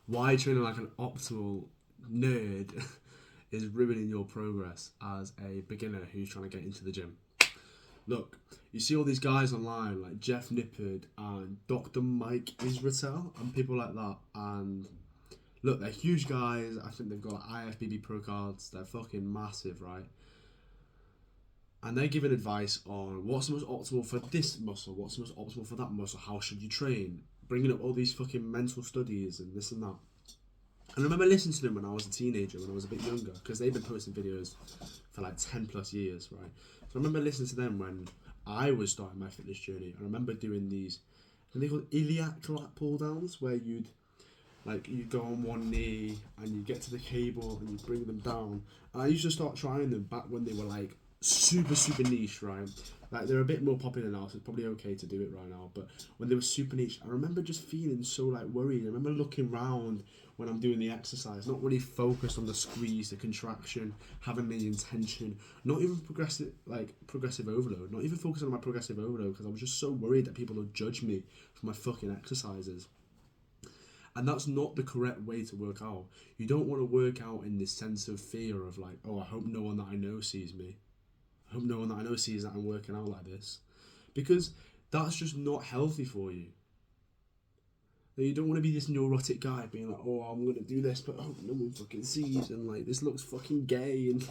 why training like an optimal nerd is ruining your progress as a beginner who's trying to get into the gym. Look, you see all these guys online like Jeff Nippard and Dr. Mike Israetel and people like that, and look, they're huge guys. I think they've got like IFBB pro cards. They're fucking massive, right? And they're giving advice on what's the most optimal for this muscle, what's the most optimal for that muscle, how should you train, bringing up all these fucking mental studies and this and that. And I remember listening to them when I was a teenager, when I was a bit younger, because they've been posting videos for like 10 plus years, right? So I remember listening to them when I was starting my fitness journey. I remember doing these, I think they called iliac lat pull downs, where you go on one knee and you get to the cable and you bring them down. And I used to start trying them back when they were like super niche, right? Like they're a bit more popular now, so it's probably okay to do it right now. But when they were super niche, I remember just feeling so like worried. I remember looking around when I'm doing the exercise, not really focused on the squeeze, the contraction, having the intention, not even progressive overload, not even focusing on my progressive overload, because I was just so worried that people would judge me for my fucking exercises. And that's not the correct way to work out. You don't want to work out in this sense of fear of like, oh, I hope no one that I know sees me. I hope no one that I know sees that I'm working out like this. Because that's just not healthy for you. You don't want to be this neurotic guy being like, oh, I'm going to do this, but I hope no one fucking sees, and like, this looks fucking gay and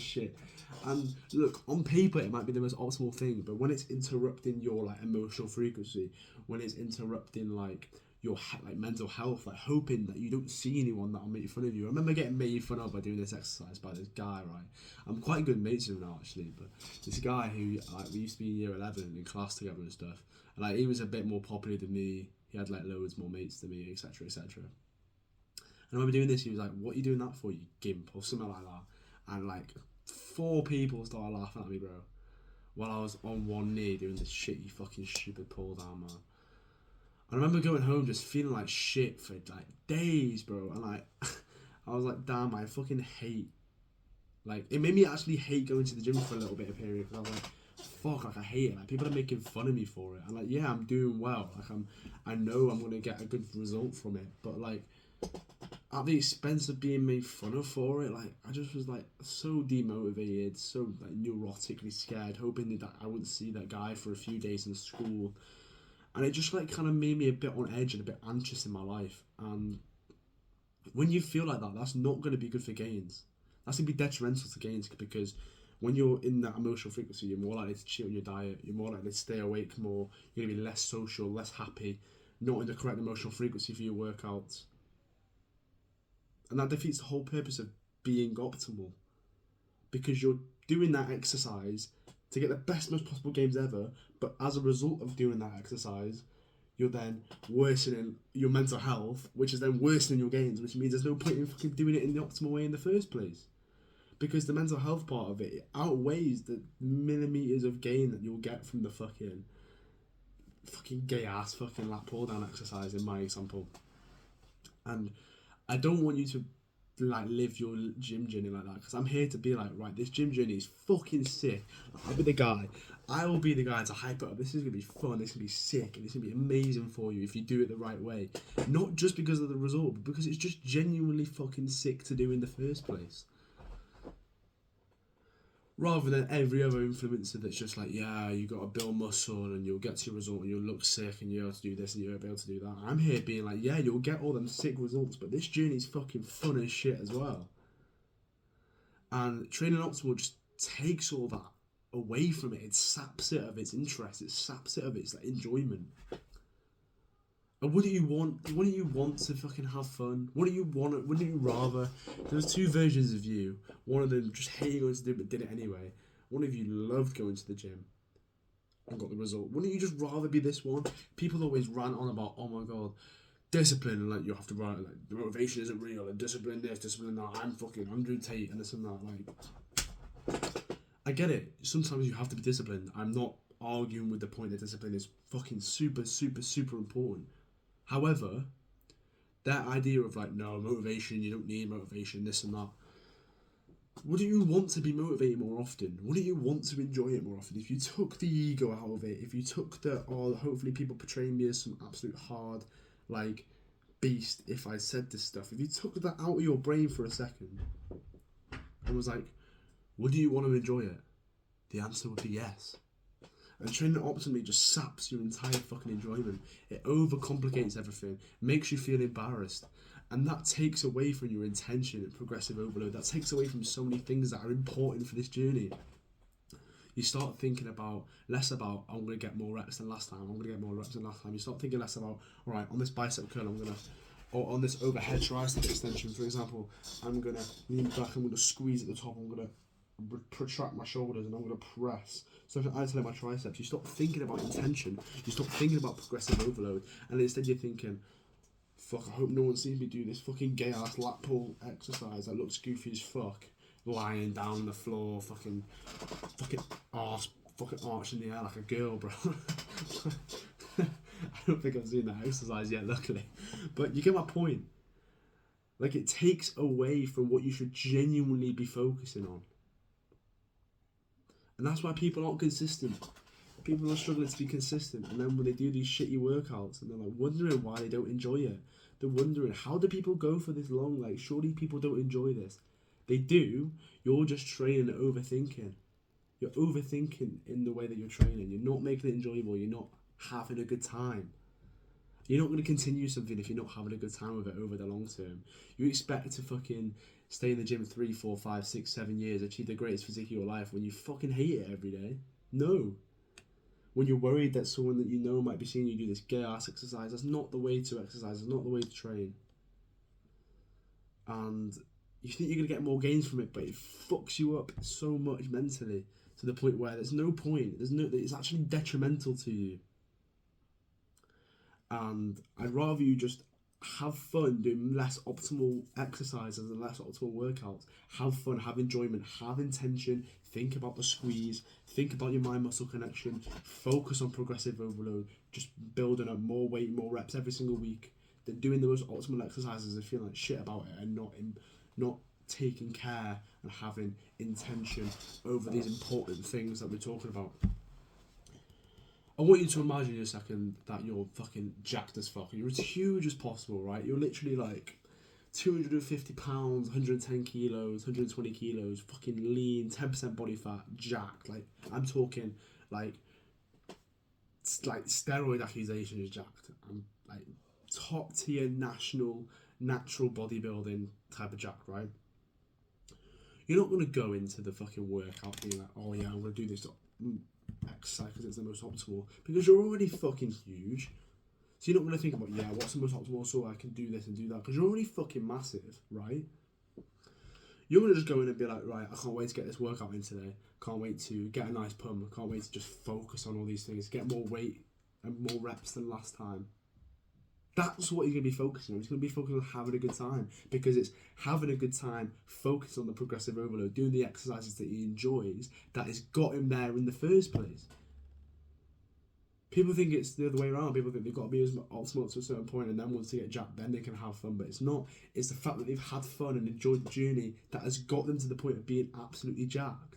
shit. And look, on paper, it might be the most optimal thing, but when it's interrupting your like emotional frequency, when it's interrupting like your like mental health, like hoping that you don't see anyone that'll make fun of you. I remember getting made fun of by doing this exercise by this guy, right? I'm quite good mates with him now, actually, but this guy who like we used to be in year 11 in class together and stuff, and like he was a bit more popular than me. He had like loads more mates than me, etc., etc. And I remember doing this. He was like, "What are you doing that for, you gimp?" or something like that. And like 4 people started laughing at me, bro, while I was on one knee doing this shitty fucking stupid pull down, man. I remember going home just feeling like shit for like days, bro. And like, I was like, damn, I fucking hate. Like, it made me actually hate going to the gym for a little bit of period. Because I was like, fuck, like I hate it. Like people are making fun of me for it. And like, yeah, I'm doing well. Like I know I'm gonna get a good result from it. But like, at the expense of being made fun of for it, like I just was like so demotivated, so like neurotically scared, hoping that I wouldn't see that guy for a few days in school. And it just like kind of made me a bit on edge and a bit anxious in my life. And when you feel like that, that's not going to be good for gains. That's going to be detrimental to gains, because when you're in that emotional frequency, you're more likely to cheat on your diet, you're more likely to stay awake more, you're going to be less social, less happy, not in the correct emotional frequency for your workouts. And that defeats the whole purpose of being optimal, because you're doing that exercise to get the best, most possible gains ever, but as a result of doing that exercise, you're then worsening your mental health, which is then worsening your gains, which means there's no point in fucking doing it in the optimal way in the first place. Because the mental health part of it outweighs the millimeters of gain that you'll get from the fucking gay ass fucking lat pull down exercise in my example. And I don't want you to like live your gym journey like that, because I'm here to be like, right, this gym journey is fucking sick. I'll be the guy. I will be the guy to hype it up. This is gonna be fun. This is gonna be sick, and it's gonna be amazing for you if you do it the right way. Not just because of the result, but because it's just genuinely fucking sick to do in the first place. Rather than every other influencer that's just like, yeah, you got to build muscle and you'll get to your result and you'll look sick and you'll be able to do this and you'll be able to do that. I'm here being like, yeah, you'll get all them sick results, but this journey's fucking fun as shit as well. And training optimal just takes all that away from it. It saps it of its interest. It saps it of its like enjoyment. And wouldn't you want? Wouldn't you want to fucking have fun? Wouldn't you want it? Wouldn't you rather? There's two versions of you. One of them just hated going to the gym but did it anyway. One of you loved going to the gym and got the result. Wouldn't you just rather be this one? People always rant on about, oh my god, discipline, and like you have to write like the motivation isn't real, and discipline this, discipline that. I'm fucking Andrew Tate and this and that. Like, I get it. Sometimes you have to be disciplined. I'm not arguing with the point that discipline is fucking super important. However, that idea of like, no, motivation, you don't need motivation, this and that. Wouldn't you want to be motivated more often? Wouldn't you want to enjoy it more often? If you took the ego out of it, if you took the, oh, hopefully people portray me as some absolute hard, like, beast if I said this stuff. If you took that out of your brain for a second and was like, would you want to enjoy it? The answer would be yes. And training optimally just saps your entire fucking enjoyment. It overcomplicates everything, makes you feel embarrassed. And that takes away from your intention and progressive overload. That takes away from so many things that are important for this journey. You start thinking less about, I'm going to get more reps than last time, I'm going to get more reps than last time. You start thinking less about, all right, on this bicep curl, or on this overhead tricep extension, for example, I'm going to lean back, I'm going to squeeze at the top, I'm going to protract my shoulders, and I'm going to press. So if I isolate my triceps, you stop thinking about intention, you stop thinking about progressive overload, and instead you're thinking, fuck, I hope no one sees me do this fucking gay ass lat pull exercise that looks goofy as fuck. Lying down on the floor, fucking arch in the air like a girl, bro. I don't think I've seen that exercise yet, luckily. But you get my point. Like, it takes away from what you should genuinely be focusing on. And that's why people aren't consistent. People are struggling to be consistent. And then when they do these shitty workouts, and they're like wondering why they don't enjoy it. They're wondering, how do people go for this long? Like, surely people don't enjoy this. They do. You're just training and overthinking. You're overthinking in the way that you're training. You're not making it enjoyable. You're not having a good time. You're not going to continue something if you're not having a good time with it over the long term. You expect to fucking stay in the gym 3, 4, 5, 6, 7 years, achieve the greatest physique of your life when you fucking hate it every day? No. When you're worried that someone that you know might be seeing you do this gay ass exercise, that's not the way to exercise. That's not the way to train. And you think you're going to get more gains from it, but it fucks you up so much mentally to the point where there's no point. It's actually detrimental to you. And I'd rather you just have fun doing less optimal exercises and less optimal workouts. Have fun, have enjoyment, have intention, think about the squeeze, think about your mind-muscle connection, focus on progressive overload, just building up more weight, more reps every single week, than doing the most optimal exercises and feeling like shit about it and not taking care and having intention over these important things that we're talking about. I want you to imagine in a second that you're fucking jacked as fuck. You're as huge as possible, right? You're literally like 250 pounds, 110 kilos, 120 kilos, fucking lean, 10% body fat, jacked. Like, I'm talking like steroid accusations jacked. I'm like top tier natural bodybuilding type of jacked, right? You're not going to go into the fucking workout being like, oh yeah, I'm going to do this exercise because it's the most optimal, because you're already fucking huge. So you're not going to think about, yeah, what's the most optimal so I can do this and do that, because you're already fucking massive, right? You're going to just go in and be like, right, I can't wait to get this workout in today, can't wait to get a nice pump, can't wait to just focus on all these things, get more weight and more reps than last time. That's what he's going to be focusing on. He's going to be focusing on having a good time, because it's having a good time, focusing on the progressive overload, doing the exercises that he enjoys, that has got him there in the first place. People think it's the other way around. People think they've got to be as optimal to a certain point, and then once they get jacked, then they can have fun. But it's not. It's the fact that they've had fun and enjoyed the journey that has got them to the point of being absolutely jacked.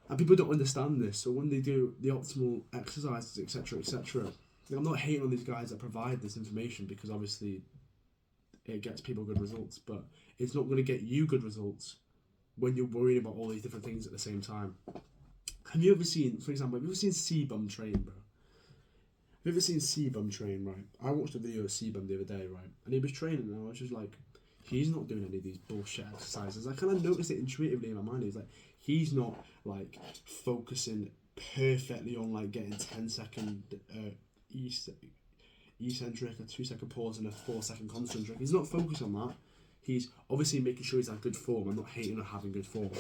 And people don't understand this. So when they do the optimal exercises, etc., etc., I'm not hating on these guys that provide this information, because obviously it gets people good results, but it's not going to get you good results when you're worrying about all these different things at the same time. Have you ever seen, for example, have you ever seen C-Bum train, bro? Have you ever seen C-Bum train, right? I watched a video of C-Bum the other day, right? And he was training, and I was just like, he's not doing any of these bullshit exercises. I kind of noticed it intuitively in my mind. He's like, he's not like focusing perfectly on like getting 10-second eccentric, a 2-second pause and a 4-second concentric. He's not focused on that. He's obviously making sure he's at good form. I'm not hating on having good form.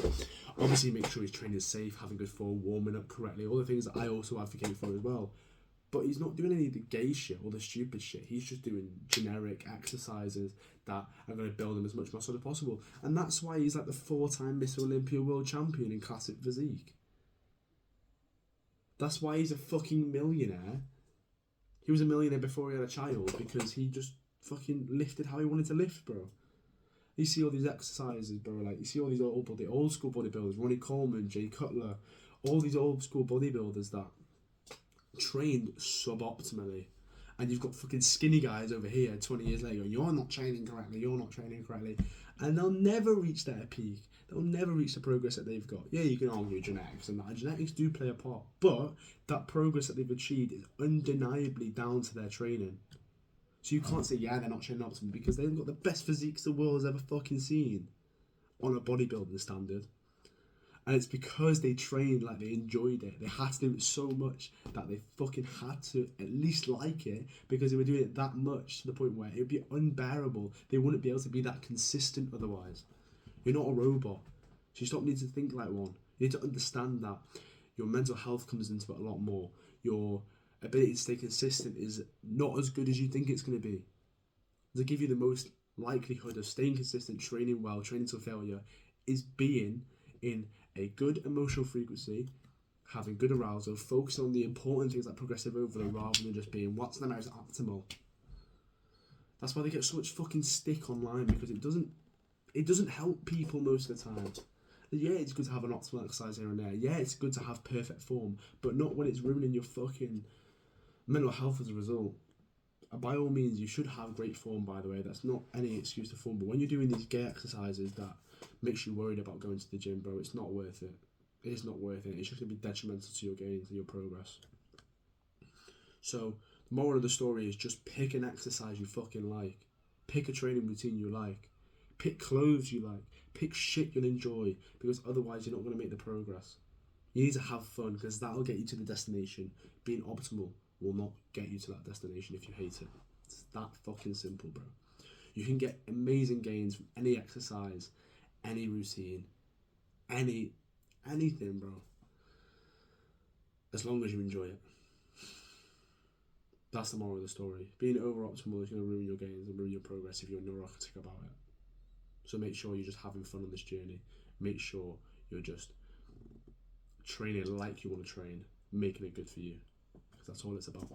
Obviously making sure he's training safe, having good form, warming up correctly, all the things that I also advocate for as well. But he's not doing any of the gay shit or the stupid shit. He's just doing generic exercises that are going to build him as much muscle as possible. And that's why he's like the 4-time Mr. Olympia world champion in classic physique. That's why he's a fucking millionaire. He was a millionaire before he had a child, because he just fucking lifted how he wanted to lift, bro. You see all these exercises, bro. Like, you see all these old school bodybuilders, Ronnie Coleman, Jay Cutler, all these old school bodybuilders that trained suboptimally, And you've got fucking skinny guys over here 20 years later going, you're not training correctly, and they'll never reach their peak. They'll never reach the progress that they've got. Yeah, you can argue genetics and that. Genetics do play a part, but that progress that they've achieved is undeniably down to their training. So you can't say, yeah, they're not training optimally, because they've got the best physiques the world has ever fucking seen on a bodybuilding standard. And it's because they trained like they enjoyed it. They had to do it so much that they fucking had to at least like it, because they were doing it that much to the point where it would be unbearable. They wouldn't be able to be that consistent otherwise. You're not a robot. So you stop needing to think like one. You need to understand that your mental health comes into it a lot more. Your ability to stay consistent is not as good as you think it's going to be. To give you the most likelihood of staying consistent, training well, training to failure, is being in a good emotional frequency, having good arousal, focusing on the important things like progressive overload rather than just being what's the most optimal. That's why they get so much fucking stick online, because it doesn't help people most of the time. Yeah, it's good to have an optimal exercise here and there. Yeah, it's good to have perfect form, but not when it's ruining your fucking mental health as a result. By all means, you should have great form, by the way. That's not any excuse to form. But when you're doing these gay exercises that makes you worried about going to the gym, bro, it's not worth it. It is not worth it. It's just going to be detrimental to your gains and your progress. So, the moral of the story is just pick an exercise you fucking like. Pick a training routine you like. Pick clothes you like. Pick shit you'll enjoy, because otherwise you're not going to make the progress. You need to have fun, because that'll get you to the destination. Being optimal will not get you to that destination if you hate it. It's that fucking simple, bro. You can get amazing gains from any exercise, any routine, anything, bro, as long as you enjoy it. That's the moral of the story. Being over optimal is going to ruin your gains and ruin your progress if you're neurotic about it. So make sure you're just having fun on this journey. Make sure you're just training like you want to train, making it good for you. That's all it's about.